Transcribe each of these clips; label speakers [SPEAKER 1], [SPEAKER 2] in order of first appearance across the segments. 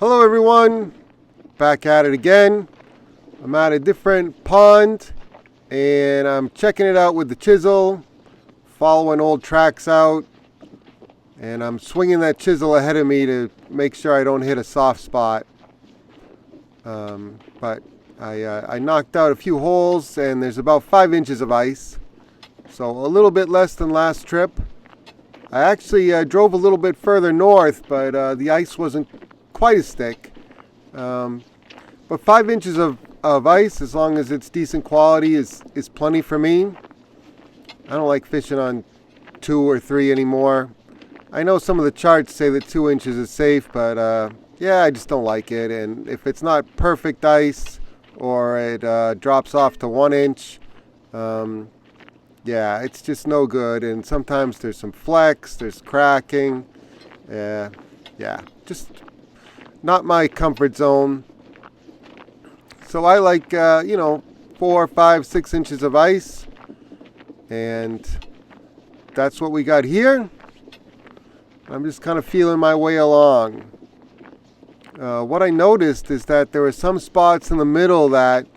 [SPEAKER 1] Hello everyone, back at it again. I'm at a different pond and I'm checking it out with the chisel, following old tracks out, and I'm swinging that chisel ahead of me to make sure I don't hit a soft spot. But I knocked out a few holes and there's about 5 inches of ice, so a little bit less than last trip. I actually drove a little bit further north, but the ice wasn't quite as thick. But 5 inches of ice, as long as it's decent quality, is plenty for me. I don't like fishing on 2 or 3 anymore. I know some of the charts say that 2 inches is safe, but yeah, I just don't like it. And if it's not perfect ice or it drops off to 1 inch, yeah, it's just no good. And sometimes there's some flecks, there's cracking. Yeah, just not my comfort zone. So I like, 4, 5, 6 inches of ice. And that's what we got here. I'm just kind of feeling my way along. What I noticed is that there were some spots in the middle that,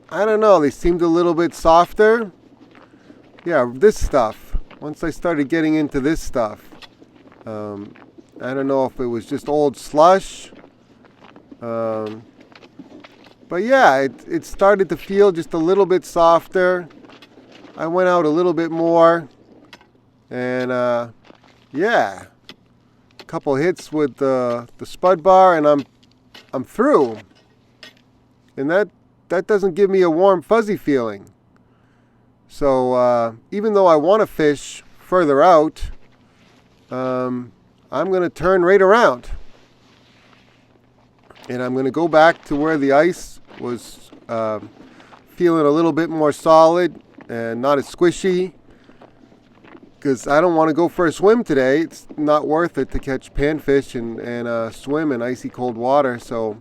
[SPEAKER 1] I don't know, they seemed a little bit softer. Yeah, this stuff. Once I started getting into this stuff, I don't know if it was just old slush. But yeah, it started to feel just a little bit softer. I went out a little bit more. And yeah, a couple hits with the spud bar and I'm through. And that doesn't give me a warm fuzzy feeling. So even though I want to fish further out, I'm going to turn right around. And I'm going to go back to where the ice was feeling a little bit more solid and not as squishy. Because I don't want to go for a swim today. It's not worth it to catch panfish and swim in icy cold water. So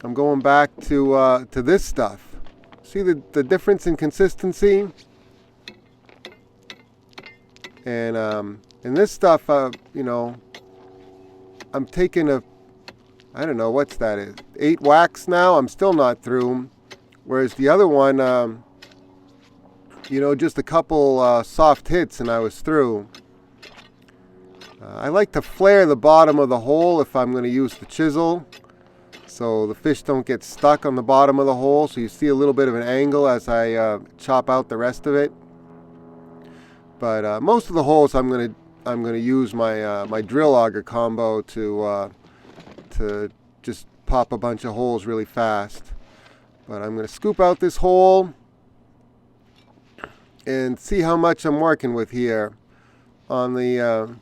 [SPEAKER 1] I'm going back to this stuff. See the difference in consistency? And in this stuff, I'm taking I don't know what's that is, 8 whacks now. I'm still not through. Whereas the other one, just a couple soft hits and I was through. I like to flare the bottom of the hole if I'm going to use the chisel, so the fish don't get stuck on the bottom of the hole. So you see a little bit of an angle as I chop out the rest of it. But most of the holes I'm going to use my drill auger combo to just pop a bunch of holes really fast. But I'm going to scoop out this hole and see how much I'm working with here on the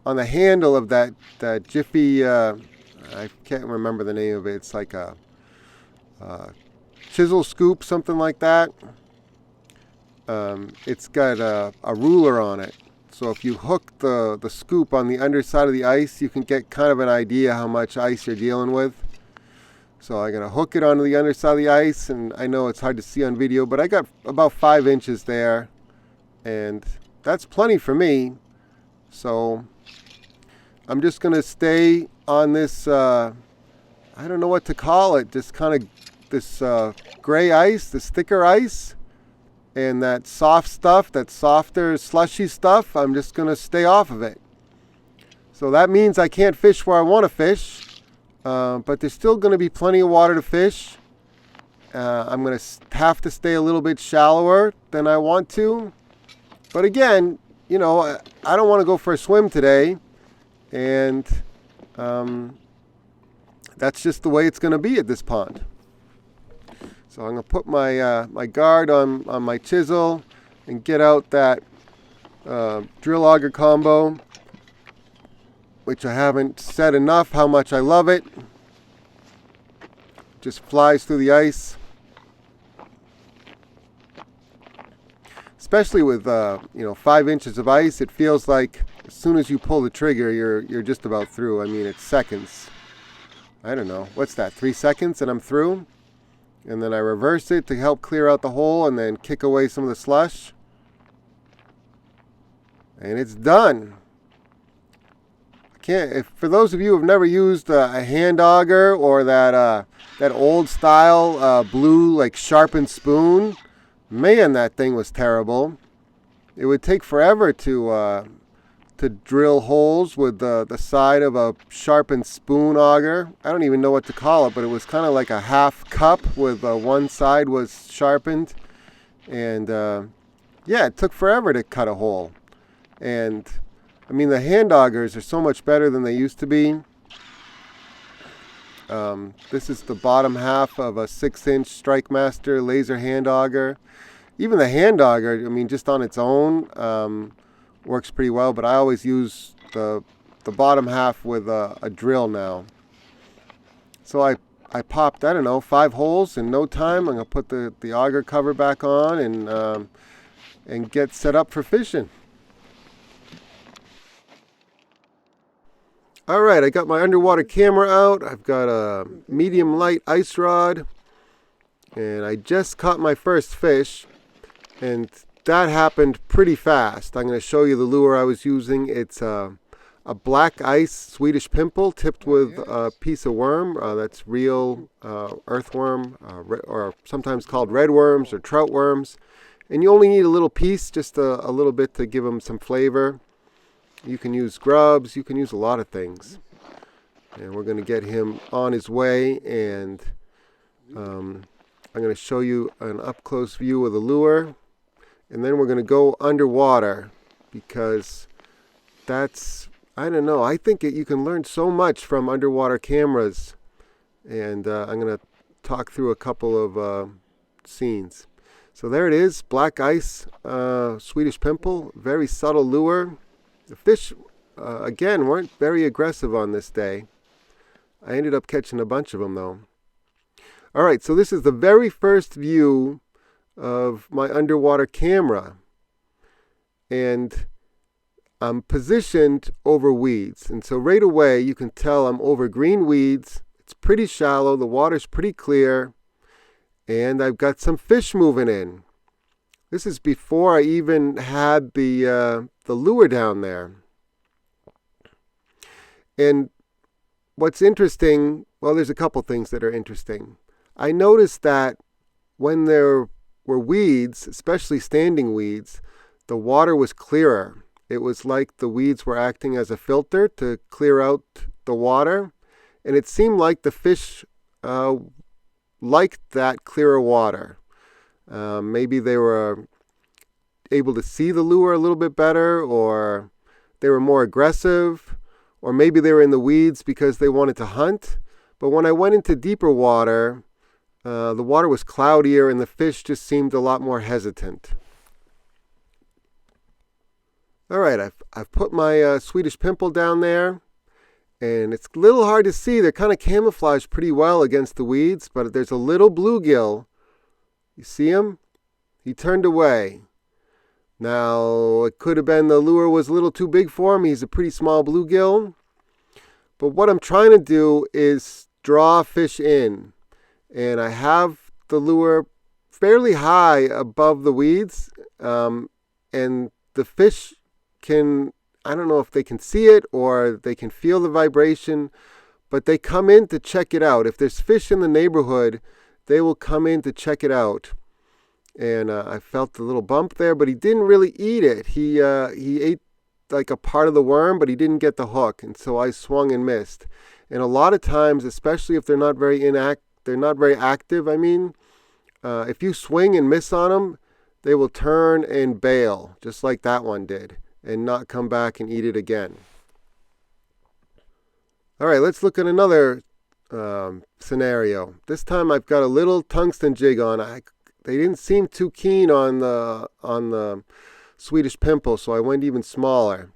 [SPEAKER 1] handle of that Jiffy. I can't remember the name of it. It's like a chisel scoop, something like that. It's got a ruler on it, so if you hook the scoop on the underside of the ice, you can get kind of an idea how much ice you're dealing with. So I'm going to hook it onto the underside of the ice, and I know it's hard to see on video, but I got about 5 inches there, and that's plenty for me. So I'm just going to stay on this, I don't know what to call it, just kind of this gray ice, this thicker ice, and that soft stuff, that softer slushy stuff, I'm just going to stay off of it. So that means I can't fish where I want to fish. But there's still going to be plenty of water to fish. I'm going to have to stay a little bit shallower than I want to. But again, I don't want to go for a swim today. And that's just the way it's going to be at this pond. So I'm going to put my guard on my chisel and get out that drill auger combo, which I haven't said enough how much I love it. Just flies through the ice. Especially with 5 inches of ice, it feels like as soon as you pull the trigger, you're just about through. I mean, it's seconds. I don't know, what's that, 3 seconds and I'm through? And then I reverse it to help clear out the hole and then kick away some of the slush. And it's done. can't. For those of you who've never used a hand auger or that old style blue like sharpened spoon, man, that thing was terrible. It would take forever to drill holes with the side of a sharpened spoon auger. I don't even know what to call it, but it was kind of like a half cup with one side was sharpened. And yeah, it took forever to cut a hole. And I mean, the hand augers are so much better than they used to be. This is the bottom half of a 6-inch StrikeMaster laser hand auger. Even the hand auger, I mean, just on its own, works pretty well, but I always use the bottom half with a drill now. So I popped, I don't know, 5 holes in no time. I'm going to put the auger cover back on and get set up for fishing. Alright, I got my underwater camera out. I've got a medium light ice rod, and I just caught my first fish, and that happened pretty fast. I'm going to show you the lure I was using. It's a black ice Swedish pimple tipped with a piece of worm. That's real earthworm, or sometimes called red worms or trout worms. And you only need a little piece, just a little bit to give them some flavor. You can use grubs, you can use a lot of things. And we're going to get him on his way, and I'm going to show you an up-close view of the lure. And then we're going to go underwater, because that's, I don't know, I think you can learn so much from underwater cameras. And I'm going to talk through a couple of scenes. So there it is, black ice, Swedish pimple, very subtle lure. The fish, again, weren't very aggressive on this day. I ended up catching a bunch of them, though. All right, so this is the very first view of my underwater camera. And I'm positioned over weeds. And so right away, you can tell I'm over green weeds. It's pretty shallow. The water's pretty clear. And I've got some fish moving in. This is before I even had the lure down there. And what's interesting, well, there's a couple things that are interesting. I noticed that when there were weeds, especially standing weeds, the water was clearer. It was like the weeds were acting as a filter to clear out the water. And it seemed like the fish liked that clearer water. Maybe they were able to see the lure a little bit better, or they were more aggressive, or maybe they were in the weeds because they wanted to hunt. But when I went into deeper water, the water was cloudier and the fish just seemed a lot more hesitant. All right, I've put my Swedish pimple down there, and it's a little hard to see. They're kind of camouflaged pretty well against the weeds, but there's a little bluegill. You see him? He turned away. Now, it could have been the lure was a little too big for him. He's a pretty small bluegill. But what I'm trying to do is draw fish in. And I have the lure fairly high above the weeds. And the fish can, I don't know if they can see it or they can feel the vibration, but they come in to check it out. If there's fish in the neighborhood, they will come in to check it out. And I felt the little bump there, but he didn't really eat it. He ate like a part of the worm, but he didn't get the hook, and so I swung and missed. And a lot of times, especially if they're not very active. I mean, if you swing and miss on them, they will turn and bail, just like that one did, and not come back and eat it again. All right, let's look at another scenario. This time I've got a little tungsten jig on. They didn't seem too keen on the Swedish pimple, so I went even smaller.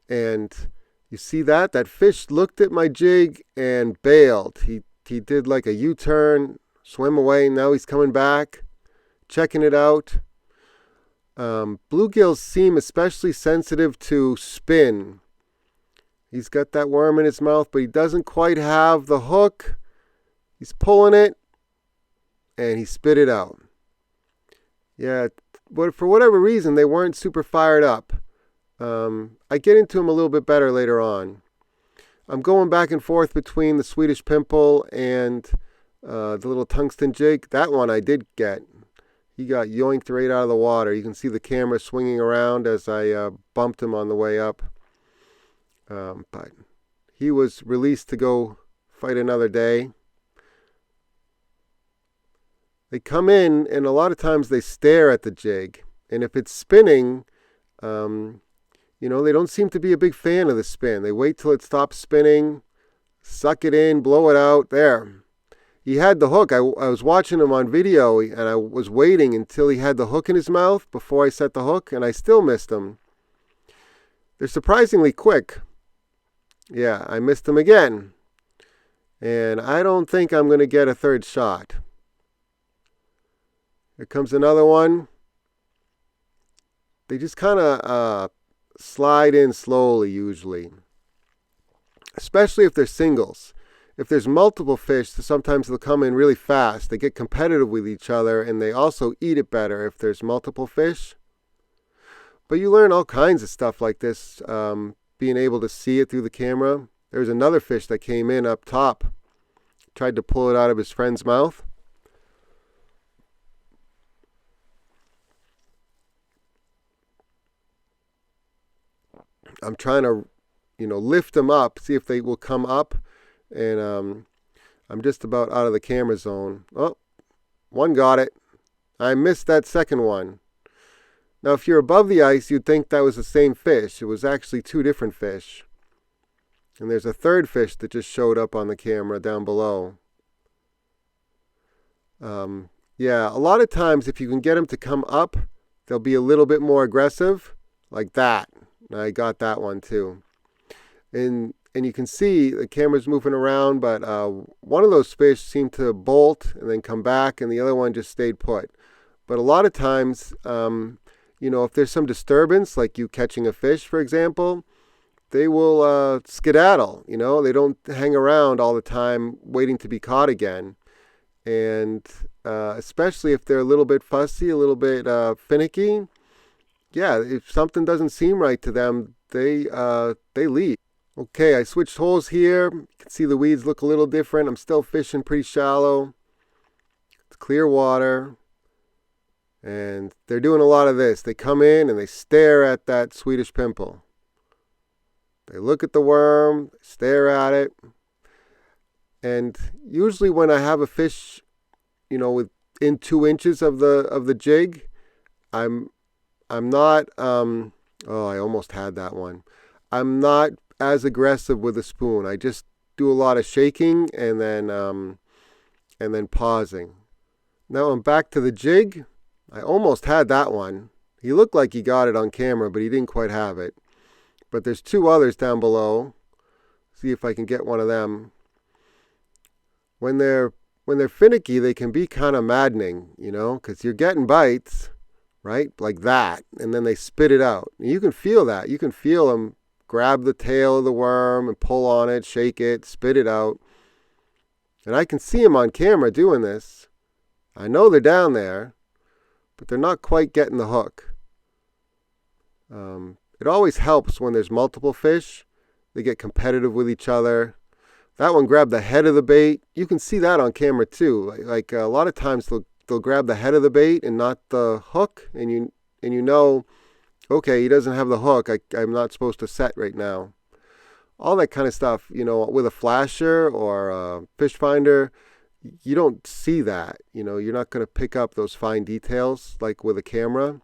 [SPEAKER 1] And you see that fish looked at my jig and bailed. He did like a U-turn, swam away. Now he's coming back, checking it out. Bluegills seem especially sensitive to spin. He's got that worm in his mouth, but he doesn't quite have the hook. He's pulling it, and he spit it out. Yeah, but for whatever reason, they weren't super fired up. I get into them a little bit better later on. I'm going back and forth between the Swedish pimple and the little tungsten jig. That one I did get. He got yoinked right out of the water. You can see the camera swinging around as I bumped him on the way up. But he was released to go fight another day. They come in, and a lot of times they stare at the jig. And if it's spinning, you know, they don't seem to be a big fan of the spin. They wait till it stops spinning, suck it in, blow it out. There. He had the hook. I was watching him on video, and I was waiting until he had the hook in his mouth before I set the hook, and I still missed him. They're surprisingly quick. Yeah, I missed him again. And I don't think I'm going to get a third shot. Here comes another one. They just kind of slide in slowly usually, especially if they're singles. If there's multiple fish, sometimes they'll come in really fast. They get competitive with each other, and they also eat it better if there's multiple fish. But you learn all kinds of stuff like this, being able to see it through the camera. There was another fish that came in up top. Tried to pull it out of his friend's mouth. I'm trying to, lift them up, see if they will come up. And I'm just about out of the camera zone. Oh, one got it. I missed that second one. Now, if you're above the ice, you'd think that was the same fish. It was actually two different fish. And there's a third fish that just showed up on the camera down below. Yeah, a lot of times if you can get them to come up, they'll be a little bit more aggressive, like that. I got that one too. And you can see the camera's moving around, but one of those fish seemed to bolt and then come back, and the other one just stayed put. But a lot of times, if there's some disturbance, like you catching a fish, for example, they will skedaddle. They don't hang around all the time waiting to be caught again. And especially if they're a little bit fussy, a little bit finicky, yeah, if something doesn't seem right to them, they leave. Okay, I switched holes here. You can see the weeds look a little different. I'm still fishing pretty shallow. It's clear water. And they're doing a lot of this. They come in and they stare at that Swedish pimple. They look at the worm, stare at it. And usually when I have a fish, within 2 inches of the jig, I'm not, I almost had that one. I'm not as aggressive with a spoon. I just do a lot of shaking and then pausing. Now I'm back to the jig. I almost had that one. He looked like he got it on camera, but he didn't quite have it. But there's two others down below. See if I can get one of them. When they're finicky, they can be kind of maddening, because you're getting bites, right? Like that, and then they spit it out. And you can feel that. You can feel them grab the tail of the worm and pull on it, shake it, spit it out. And I can see them on camera doing this. I know they're down there, but they're not quite getting the hook. It always helps when there's multiple fish. They get competitive with each other. That one grabbed the head of the bait. You can see that on camera too. Like a lot of times they'll grab the head of the bait and not the hook, and you know, okay, he doesn't have the hook. I'm not supposed to set right now. All that kind of stuff, with a flasher or a fish finder, you don't see that. You're not going to pick up those fine details like with a camera.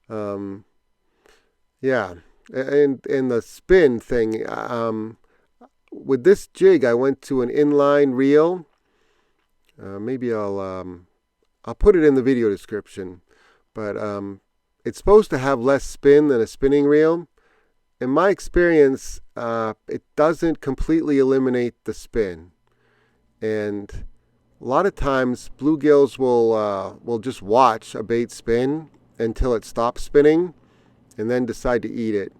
[SPEAKER 1] Yeah, and the spin thing. With this jig, I went to an inline reel. Maybe I'll put it in the video description. But it's supposed to have less spin than a spinning reel. In my experience, it doesn't completely eliminate the spin. And a lot of times, bluegills will just watch a bait spin until it stops spinning, and then decide to eat it.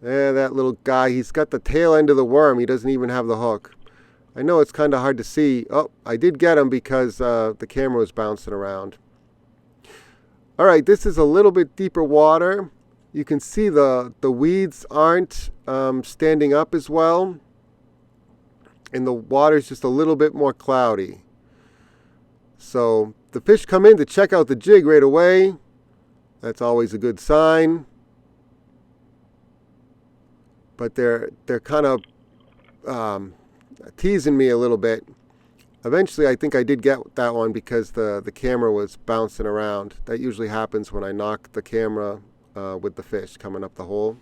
[SPEAKER 1] That little guy, he's got the tail end of the worm. He doesn't even have the hook. I know it's kind of hard to see. Oh, I did get him because the camera was bouncing around. All right, this is a little bit deeper water. You can see the weeds aren't standing up as well, and the water's just a little bit more cloudy. So the fish come in to check out the jig right away. That's always a good sign. But they're kind of teasing me a little bit. Eventually, I think I did get that one because the camera was bouncing around. That usually happens when I knock the camera with the fish coming up the hole.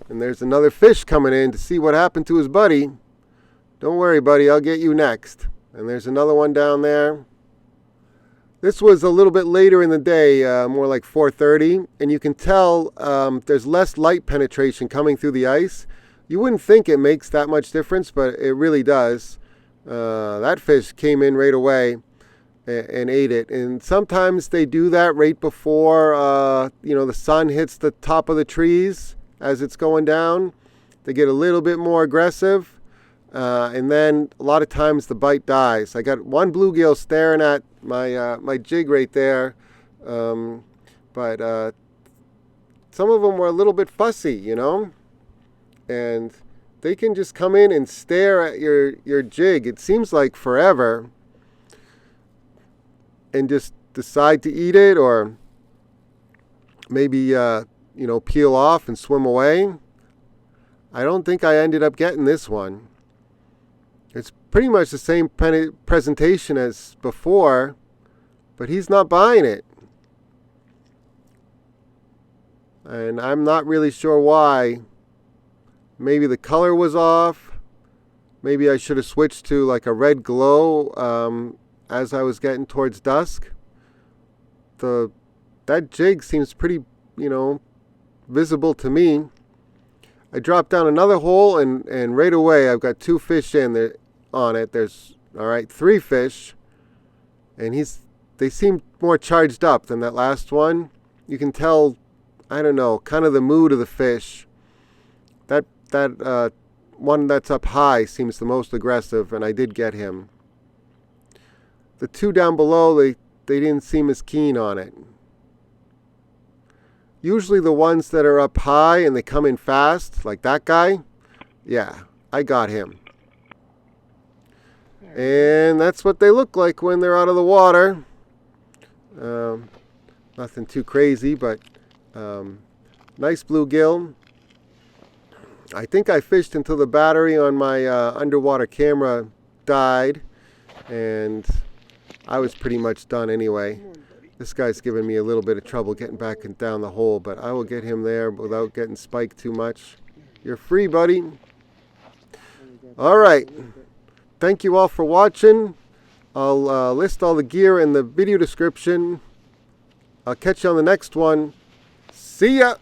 [SPEAKER 1] And there's another fish coming in to see what happened to his buddy. Don't worry, buddy, I'll get you next. And there's another one down there. This was a little bit later in the day, more like 4:30, and you can tell there's less light penetration coming through the ice. You wouldn't think it makes that much difference, but it really does. That fish came in right away and ate it. And sometimes they do that right before the sun hits the top of the trees as it's going down. They get a little bit more aggressive. And then a lot of times the bite dies. I got one bluegill staring at my jig right there, but some of them were a little bit fussy, and they can just come in and stare at your jig. It seems like forever, and just decide to eat it, or maybe peel off and swim away. I don't think I ended up getting this one. It's pretty much the same presentation as before, but he's not buying it. And I'm not really sure why. Maybe the color was off. Maybe I should have switched to like a red glow as I was getting towards dusk. That jig seems pretty, visible to me. I dropped down another hole, and right away I've got two fish in there on it. There's 3 fish, and they seem more charged up than that last one. You can tell, I don't know, kind of the mood of the fish. That one that's up high seems the most aggressive, and I did get him. The 2 down below, they didn't seem as keen on it. Usually the ones that are up high and they come in fast, like that guy, yeah, I got him. And that's what they look like when they're out of the water. Nothing too crazy, but nice bluegill. I think I fished until the battery on my underwater camera died, and I was pretty much done anyway. This guy's giving me a little bit of trouble getting back and down the hole, but I will get him there without getting spiked too much. You're free, buddy. All right. Thank you all for watching. I'll list all the gear in the video description. I'll catch you on the next one. See ya!